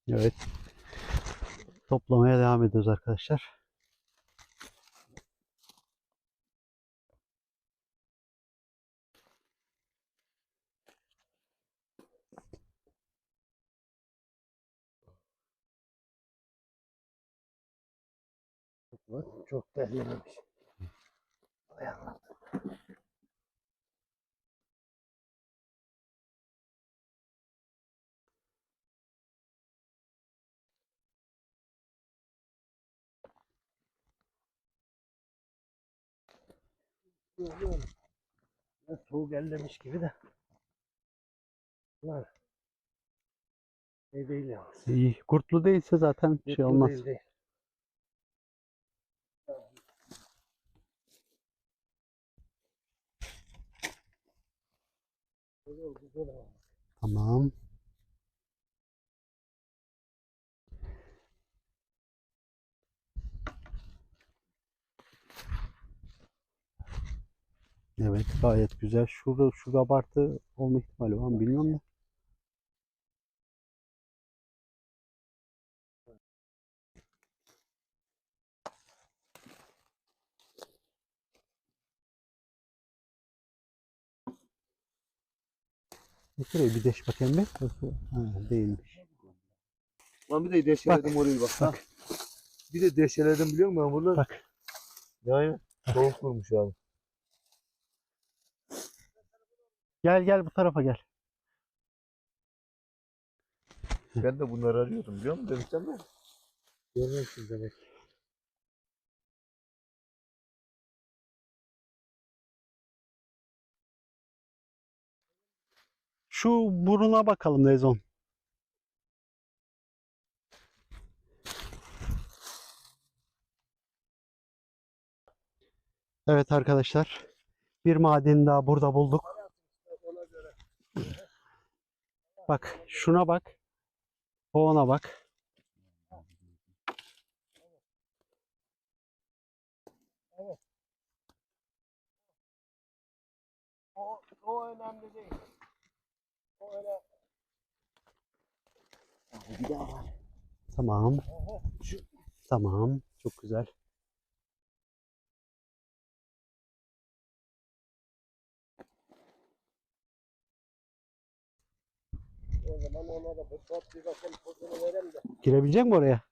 Evet. Toplamaya devam ediyoruz arkadaşlar. Bak çok terlememiş. Ayağlar. Böyle. Ya soğuk ellemiş gibi de. Bunlar şey değil yalnız. İyi. Kurtlu değilse zaten bir şey Mutlu olmaz. değil. Güzel ama. Tamam. Evet, gayet güzel. Şu kabartı olma ihtimali var mı bilmiyorum da. Şuraya bir deş bakayım bir. Ha, değilmiş. Lan bir de deşeledim orayı bak. Ha. Bir de deşeledim biliyor musun burada? Bak. Yani soğuk durmuş abi. Gel bu tarafa gel. Ben de bunları arıyordum biliyor musun? Demiştim de. Görmüşsün demek. Şu buruna bakalım Rezon. Evet arkadaşlar. Bir madeni daha burada bulduk. Bak şuna bak. Ona bak. O önemli değil. O öyle. Bir daha var. Tamam. Tamam. Çok güzel. O zaman ona da bir bakalım pozunu verelim de. Girebilecek mi oraya?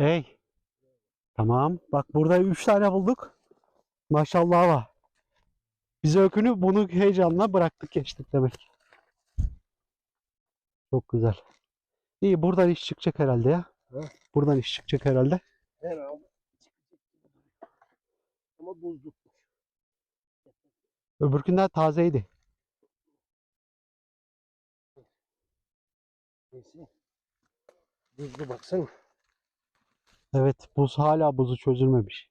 Hey. Tamam. Bak burada 3 tane bulduk. Maşallah var. Biz öykünü bunu heyecanla bıraktık geçtik demek. Çok güzel. İyi buradan iş çıkacak herhalde ya. He? Buradan iş çıkacak herhalde. Herhalde. Ama buzluk. Öbürkünden tazeydi. Neyse. Buzlu baksana. Evet buz hala buzu çözülmemiş.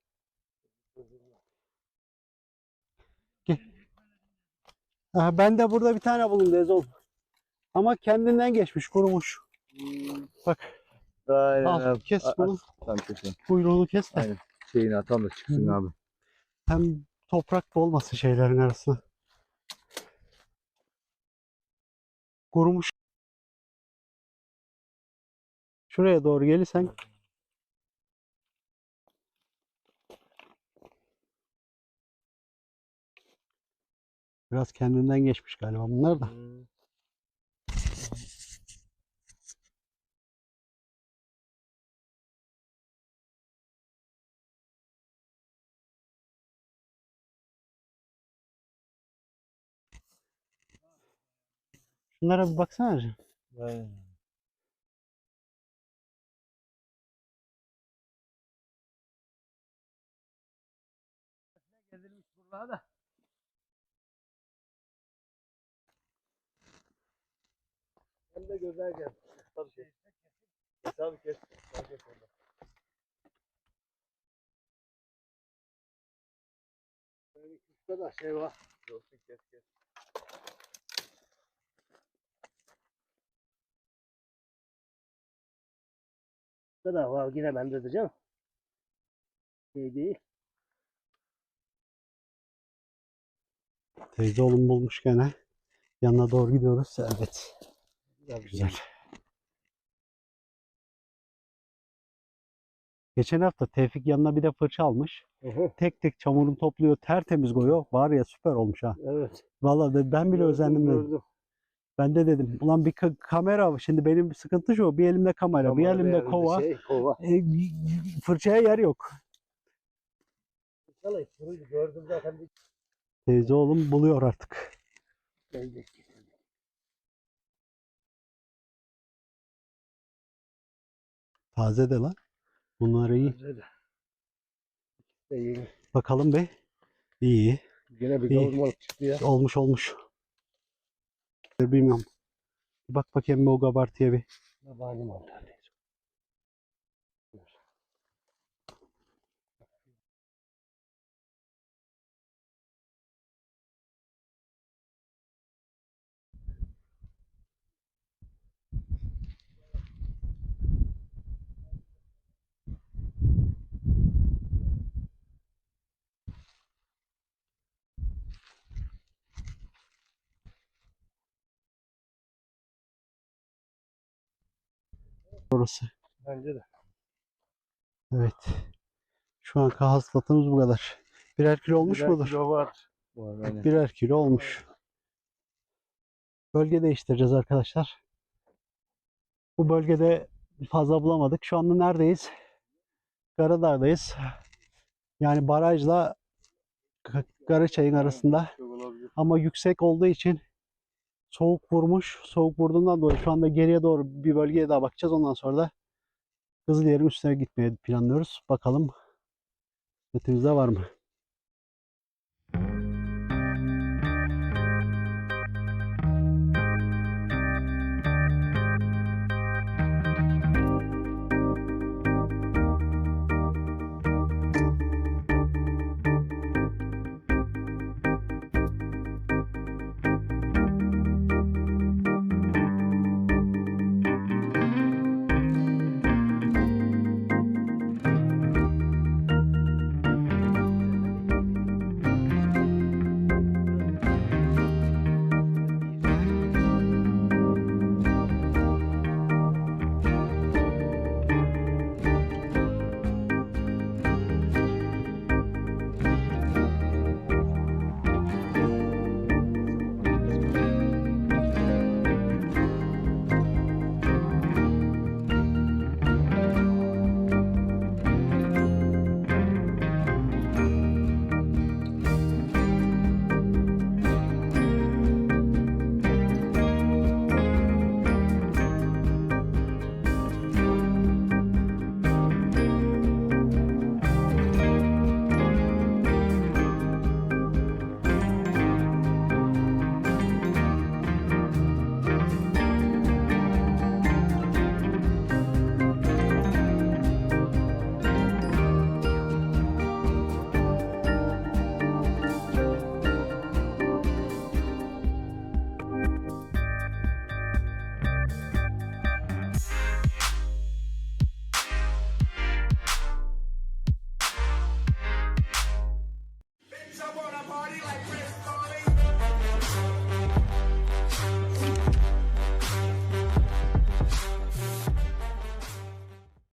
Gel. Ha, ben de burada bir tane buldum Dezol. Ama kendinden geçmiş kurumuş. Bak Aynen al abi. kes bunu. Tam kesin. Kuyruğunu kes de. Aynen. Şeyini atalım da çıksın Hı. abi. Hem toprak da olmasın şeylerin arasına. Kurumuş. Şuraya doğru gelirsen. Biraz kendinden geçmiş galiba bunlar da. Şunlara bir baksana hacı. Aynen. Gezilmiş buralarda. Hem de güzel gel. Tabii kes. Kes abi kes. Sen kes orada. Böyle kuşta da şey var. Yok kes kes. Başka da var yine bende de canım. Şey değil. Teyze oğlum bulmuş gene. Yanına doğru gidiyoruz. Evet. Güzel. Geçen hafta Tevfik yanına bir de fırça almış. Hı hı. Tek tek çamurunu topluyor. Tertemiz koyuyor. Var ya süper olmuş ha. Evet. Vallahi ben bile özendim dedim. Gördüm. Ben de dedim ulan bir kamera şimdi benim sıkıntı şu bir elimde kamera bir elimde Kamera, kova kova. fırçaya yer yok. Vallahi gördüm zaten. Teyze oğlum buluyor artık. Geldi. Taze de lan. Bunlar iyi. İyi. Bakalım be. İyi. Yine bir İyi. kavurmalık çıktı ya. Olmuş olmuş. Bilmiyorum. Bir bak bakayım o kabartıya bir. Yabancı oldu. Orası. Bence de. Evet. Şu an hasılatımız bu kadar. Birer kilo olmuş Birer mudur? kilo var. Aynen. Birer kilo olmuş. Bölge değiştireceğiz arkadaşlar. Bu bölgede fazla bulamadık. Şu anda neredeyiz? Karadağ'dayız. Yani barajla Karaçay'ın arasında. Ama yüksek olduğu için soğuk vurmuş. Soğuk vurduğundan dolayı şu anda geriye doğru bir bölgeye daha bakacağız. Ondan sonra da Kızılyer'in üstüne gitmeyi planlıyoruz. Bakalım kısmetimizde var mı?